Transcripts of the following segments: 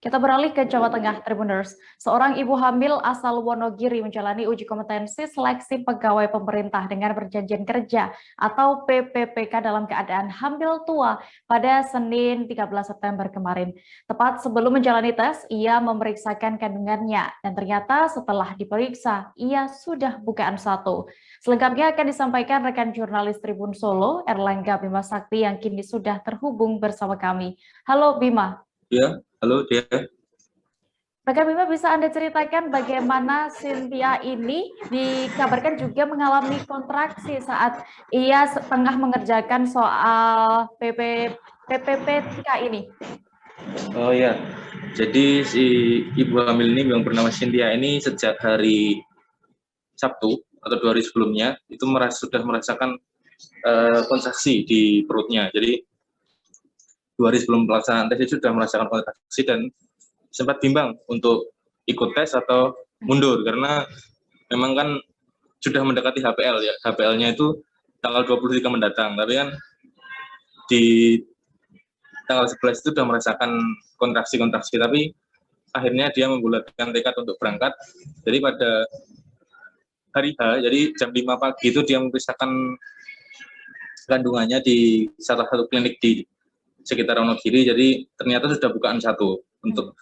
Kita beralih ke Jawa Tengah, Tribuners. Seorang ibu hamil asal Wonogiri menjalani uji kompetensi seleksi pegawai pemerintah dengan perjanjian kerja atau PPPK dalam keadaan hamil tua pada Senin 13 September kemarin. Tepat sebelum menjalani tes, ia memeriksakan kandungannya dan ternyata setelah diperiksa, ia sudah bukaan 1. Selengkapnya akan disampaikan rekan jurnalis Tribun Solo, Erlangga Bima Sakti yang kini sudah terhubung bersama kami. Halo Bima. Ya, halo Dia. Rekan Bima, bisa Anda ceritakan bagaimana Cynthia ini dikabarkan juga mengalami kontraksi saat ia tengah mengerjakan soal PPPK ini? Oh ya, jadi si ibu hamil ini yang bernama Cynthia ini sejak hari Sabtu atau 2 hari sebelumnya itu sudah merasakan kontraksi di perutnya. Jadi 2 hari sebelum pelaksanaan tes itu sudah merasakan kontraksi dan sempat bimbang untuk ikut tes atau mundur karena memang kan sudah mendekati HPL ya. HPL-nya itu tanggal 23 mendatang. Tapi kan di tanggal 11 itu sudah merasakan kontraksi-kontraksi, tapi akhirnya dia membulatkan tekad untuk berangkat. Jadi pada hari H, jadi jam 5 pagi itu dia memeriksakan kandungannya di salah satu klinik di sekitar Wonogiri, jadi ternyata sudah bukaan 1 untuk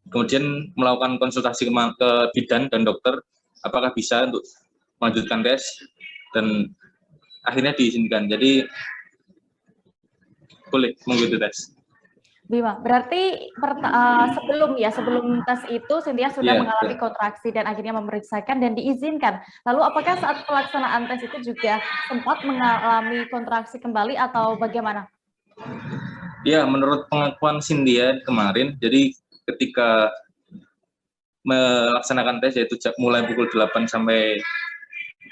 kemudian melakukan konsultasi ke bidan dan dokter apakah bisa untuk melanjutkan tes dan akhirnya diizinkan. Jadi boleh mengikuti tes. Bima, berarti sebelum tes itu Cynthia sudah mengalami kontraksi dan akhirnya memeriksakan dan diizinkan. Lalu apakah saat pelaksanaan tes itu juga sempat mengalami kontraksi kembali atau bagaimana? Ya, menurut pengakuan Cynthia kemarin, jadi ketika melaksanakan tes yaitu mulai pukul 8 sampai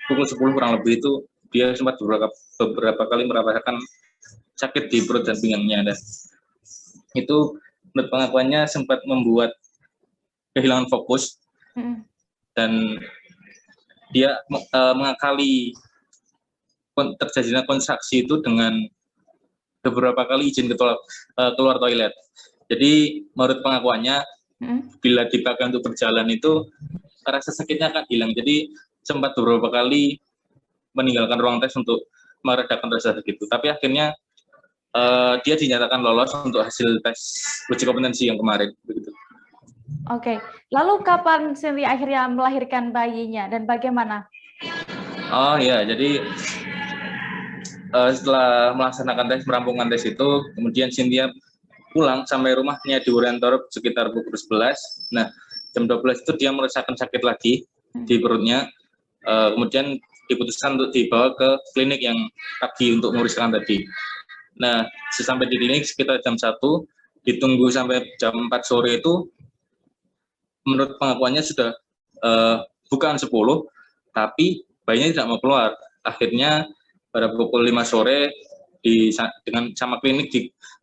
pukul 10 kurang lebih itu dia sempat beberapa kali merasakan sakit di perut dan pinggangnya, dan itu menurut pengakuannya sempat membuat kehilangan fokus dan dia mengakali terjadinya kontraksi itu dengan beberapa kali izin keluar toilet. Jadi menurut pengakuannya bila dipakai untuk berjalan itu rasa sakitnya akan hilang. Jadi sempat beberapa kali meninggalkan ruang tes untuk meredakan rasa sakit itu. Tapi akhirnya dia dinyatakan lolos untuk hasil tes uji kompetensi yang kemarin. Begitu. Oke, lalu kapan Cynthia akhirnya melahirkan bayinya dan bagaimana? Oh ya, jadi setelah melaksanakan tes, merampungkan tes itu, kemudian Cynthia pulang sampai rumahnya di Wurentorp sekitar pukul 11. Nah, jam 12 itu dia merasakan sakit lagi di perutnya. Kemudian diputuskan untuk dibawa ke klinik yang pagi untuk memeriksakan tadi. Nah, sesampai di klinik sekitar jam 1, ditunggu sampai jam 4 sore itu, menurut pengakuannya sudah bukaan 10, tapi bayinya tidak mau keluar. Akhirnya pada pukul 5 sore dengan sama klinik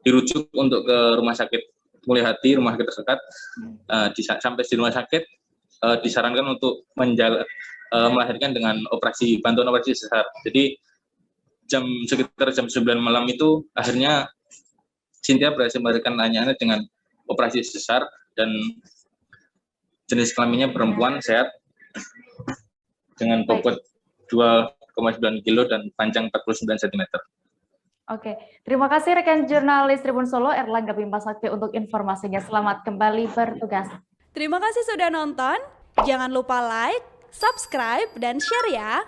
dirujuk untuk ke rumah sakit Mulia Hati, rumah sakit terdekat. Sampai di rumah sakit disarankan untuk melahirkan dengan bantuan operasi sesar. Jadi sekitar jam 9 malam itu akhirnya Cynthia berhasil melahirkan anaknya dengan operasi sesar dan jenis kelaminnya perempuan sehat dengan bobot 2,9 kilo dan panjang 49 cm. Oke, terima kasih rekan jurnalis Tribun Solo Erlangga Bima Sakti untuk informasinya. Selamat kembali bertugas. Terima kasih sudah nonton. Jangan lupa like, subscribe, dan share ya.